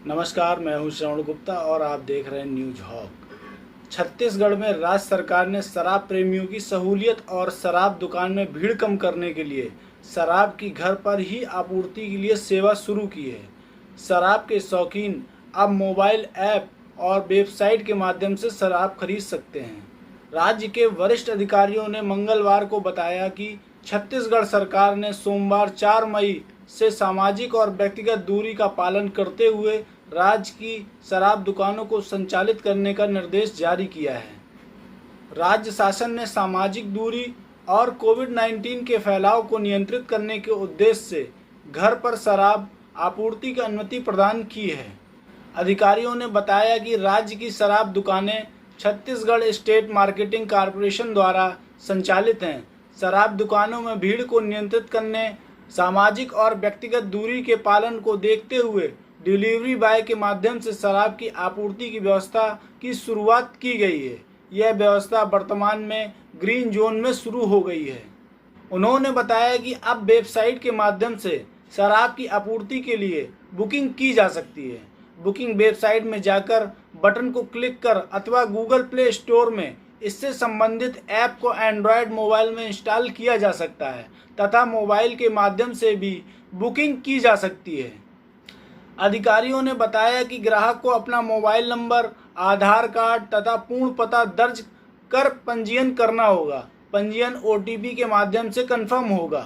नमस्कार, मैं हूं श्रवण गुप्ता और आप देख रहे हैं न्यूज हॉक। छत्तीसगढ़ में राज्य सरकार ने शराब प्रेमियों की सहूलियत और शराब दुकान में भीड़ कम करने के लिए शराब की घर पर ही आपूर्ति के लिए सेवा शुरू की है। शराब के शौकीन अब मोबाइल ऐप और वेबसाइट के माध्यम से शराब खरीद सकते हैं। राज्य के वरिष्ठ अधिकारियों ने मंगलवार को बताया कि छत्तीसगढ़ सरकार ने सोमवार 4 मई से सामाजिक और व्यक्तिगत दूरी का पालन करते हुए राज्य की शराब दुकानों को संचालित करने का निर्देश जारी किया है। राज्य शासन ने सामाजिक दूरी और कोविड-19 के फैलाव को नियंत्रित करने के उद्देश्य से घर पर शराब आपूर्ति की अनुमति प्रदान की है। अधिकारियों ने बताया कि राज्य की शराब दुकानें छत्तीसगढ़ स्टेट मार्केटिंग कॉरपोरेशन द्वारा संचालित हैं। शराब दुकानों में भीड़ को नियंत्रित करने, सामाजिक और व्यक्तिगत दूरी के पालन को देखते हुए डिलीवरी बॉय के माध्यम से शराब की आपूर्ति की व्यवस्था की शुरुआत की गई है। यह व्यवस्था वर्तमान में ग्रीन जोन में शुरू हो गई है। उन्होंने बताया कि अब वेबसाइट के माध्यम से शराब की आपूर्ति के लिए बुकिंग की जा सकती है। बुकिंग वेबसाइट में जाकर बटन को क्लिक कर अथवा गूगल प्ले स्टोर में इससे संबंधित ऐप को एंड्रॉयड मोबाइल में इंस्टॉल किया जा सकता है तथा मोबाइल के माध्यम से भी बुकिंग की जा सकती है। अधिकारियों ने बताया कि ग्राहक को अपना मोबाइल नंबर, आधार कार्ड तथा पूर्ण पता दर्ज कर पंजीयन करना होगा। पंजीयन OTP के माध्यम से कंफर्म होगा।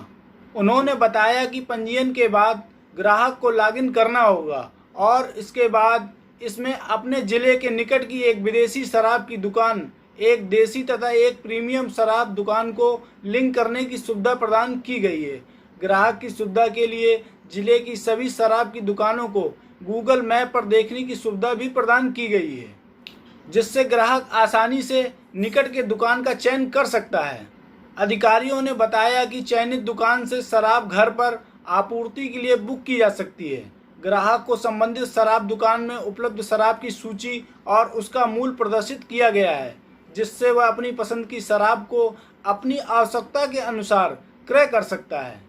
उन्होंने बताया कि पंजीयन के बाद ग्राहक को लॉगिन करना होगा और इसके बाद इसमें अपने जिले के निकट की एक विदेशी शराब की दुकान, एक देसी तथा एक प्रीमियम शराब दुकान को लिंक करने की सुविधा प्रदान की गई है। ग्राहक की सुविधा के लिए जिले की सभी शराब की दुकानों को गूगल मैप पर देखने की सुविधा भी प्रदान की गई है, जिससे ग्राहक आसानी से निकट के दुकान का चयन कर सकता है। अधिकारियों ने बताया कि चयनित दुकान से शराब घर पर आपूर्ति के लिए बुक की जा सकती है। ग्राहक को संबंधित शराब दुकान में उपलब्ध शराब की सूची और उसका मूल्य प्रदर्शित किया गया है, जिससे वह अपनी पसंद की शराब को अपनी आवश्यकता के अनुसार क्रय कर सकता है।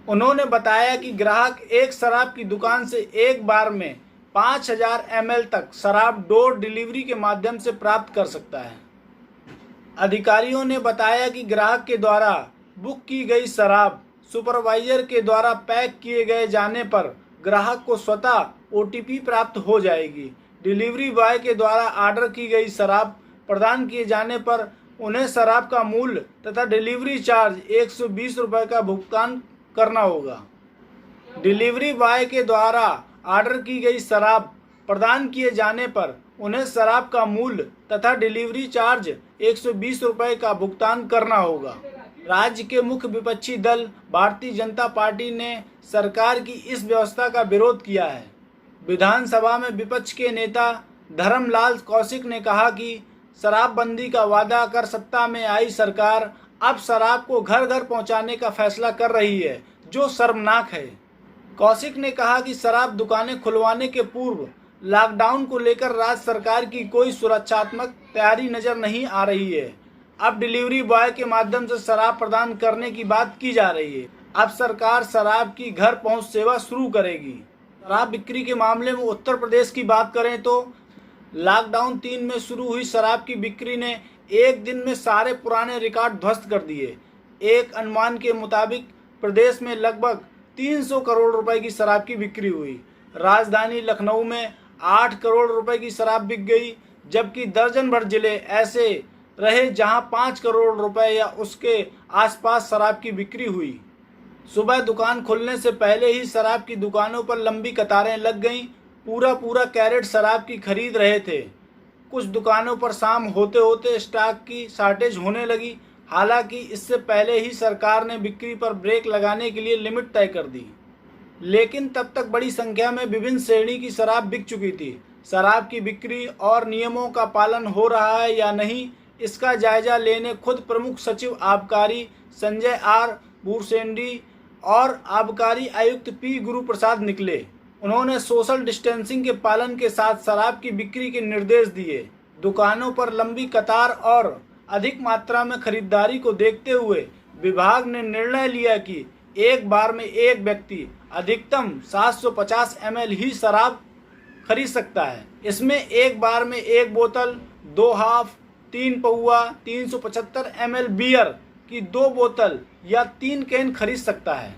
उन्होंने बताया कि ग्राहक एक शराब की दुकान से एक बार में 5000 ml तक शराब डोर डिलीवरी के माध्यम से प्राप्त कर सकता है। अधिकारियों ने बताया कि ग्राहक के द्वारा बुक की गई शराब सुपरवाइजर के द्वारा पैक किए गए जाने पर ग्राहक को स्वतः OTP प्राप्त हो जाएगी। डिलीवरी बॉय के द्वारा ऑर्डर की गई शराब प्रदान किए जाने पर उन्हें शराब का मूल्य तथा डिलीवरी चार्ज 120 रुपये का भुगतान करना होगा। डिलीवरी बॉय के द्वारा ऑर्डर की गई शराब प्रदान किए जाने पर उन्हें शराब का मूल्य तथा डिलीवरी चार्ज 120 रुपये का भुगतान करना होगा। राज्य के मुख्य विपक्षी दल भारतीय जनता पार्टी ने सरकार की इस व्यवस्था का विरोध किया है। विधानसभा में विपक्ष के नेता धर्मलाल कौशिक ने कहा कि शराबबंदी का वादा कर सत्ता में आई सरकार अब शराब को घर घर पहुंचाने का फैसला कर रही है, जो शर्मनाक है। कौशिक ने कहा कि शराब दुकानें खुलवाने के पूर्व लॉकडाउन को लेकर राज्य सरकार की कोई सुरक्षात्मक तैयारी नजर नहीं आ रही है। अब डिलीवरी बॉय के माध्यम से शराब प्रदान करने की बात की जा रही है। अब सरकार शराब की घर पहुंच सेवा शुरू करेगी। शराब बिक्री के मामले में उत्तर प्रदेश की बात करें तो लॉकडाउन 3 में शुरू हुई शराब की बिक्री ने एक दिन में सारे पुराने रिकॉर्ड ध्वस्त कर दिए। एक अनुमान के मुताबिक प्रदेश में लगभग 300 करोड़ रुपए की शराब की बिक्री हुई। राजधानी लखनऊ में 8 करोड़ रुपए की शराब बिक गई, जबकि दर्जन भर जिले ऐसे रहे जहां 5 करोड़ रुपए या उसके आसपास शराब की बिक्री हुई। सुबह दुकान खुलने से पहले ही शराब की दुकानों पर लंबी कतारें लग गईं। पूरा कैरेट शराब की खरीद रहे थे। कुछ दुकानों पर शाम होते होते स्टॉक की शॉर्टेज होने लगी। हालांकि इससे पहले ही सरकार ने बिक्री पर ब्रेक लगाने के लिए लिमिट तय कर दी, लेकिन तब तक बड़ी संख्या में विभिन्न श्रेणी की शराब बिक चुकी थी। शराब की बिक्री और नियमों का पालन हो रहा है या नहीं, इसका जायजा लेने खुद प्रमुख सचिव आबकारी संजय R भूसेंडी और आबकारी आयुक्त P गुरुप्रसाद निकले। उन्होंने सोशल डिस्टेंसिंग के पालन के साथ शराब की बिक्री के निर्देश दिए। दुकानों पर लंबी कतार और अधिक मात्रा में खरीदारी को देखते हुए विभाग ने निर्णय लिया कि एक बार में एक व्यक्ति अधिकतम 750 ml ही शराब खरीद सकता है। इसमें एक बार में 1 बोतल, 2 हाफ, 3 पौआ, 375 ml बियर की 2 बोतल या 3 कैन खरीद सकता है।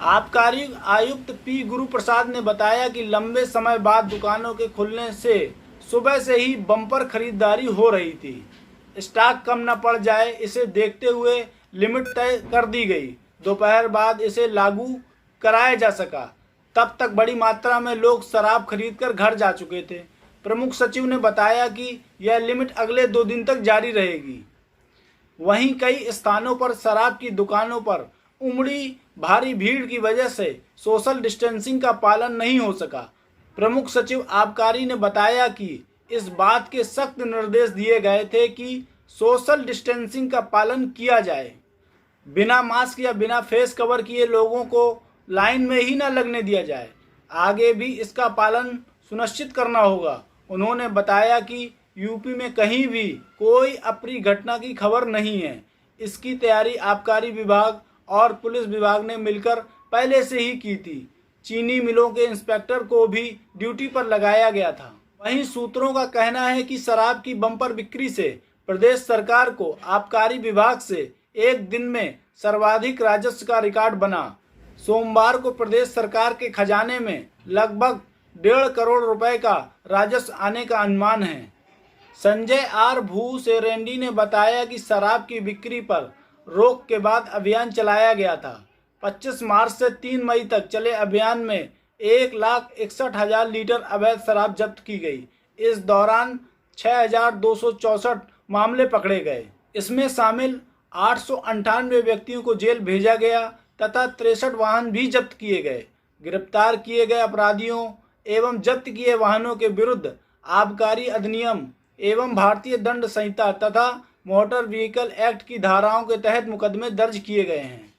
आबकारी आयुक्त पी गुरु प्रसाद ने बताया कि लंबे समय बाद दुकानों के खुलने से सुबह से ही बम्पर खरीदारी हो रही थी। स्टॉक कम न पड़ जाए, इसे देखते हुए लिमिट तय कर दी गई। दोपहर बाद इसे लागू कराया जा सका। तब तक बड़ी मात्रा में लोग शराब खरीदकर घर जा चुके थे। प्रमुख सचिव ने बताया कि यह लिमिट अगले 2 दिन तक जारी रहेगी। वहीं कई स्थानों पर शराब की दुकानों पर उमड़ी भारी भीड़ की वजह से सोशल डिस्टेंसिंग का पालन नहीं हो सका। प्रमुख सचिव आबकारी ने बताया कि इस बात के सख्त निर्देश दिए गए थे कि सोशल डिस्टेंसिंग का पालन किया जाए। बिना मास्क या बिना फेस कवर किए लोगों को लाइन में ही न लगने दिया जाए। आगे भी इसका पालन सुनिश्चित करना होगा। उन्होंने बताया कि यूपी में कहीं भी कोई अप्रिय घटना की खबर नहीं है। इसकी तैयारी आबकारी विभाग और पुलिस विभाग ने मिलकर पहले से ही की थी। चीनी मिलों के इंस्पेक्टर को भी ड्यूटी पर लगाया गया था। वहीं सूत्रों का कहना है कि शराब की बम्पर बिक्री से प्रदेश सरकार को आबकारी विभाग से एक दिन में सर्वाधिक राजस्व का रिकॉर्ड बना। सोमवार को प्रदेश सरकार के खजाने में लगभग 1.5 करोड़ रुपए का राजस्व आने का अनुमान है। संजय आर भूसेरेड्डी ने बताया कि शराब की बिक्री पर रोक के बाद अभियान चलाया गया था। 25 मार्च से 3 मई तक चले अभियान में 1,61,000 लीटर अवैध शराब जब्त की गई। इस दौरान 6,264 मामले पकड़े गए। इसमें शामिल 898 व्यक्तियों को जेल भेजा गया तथा 63 वाहन भी जब्त किए गए। गिरफ्तार किए गए अपराधियों एवं जब्त किए वाहनों के विरुद्ध आबकारी अधिनियम एवं भारतीय दंड संहिता तथा मोटर व्हीकल एक्ट की धाराओं के तहत मुकदमे दर्ज किए गए हैं।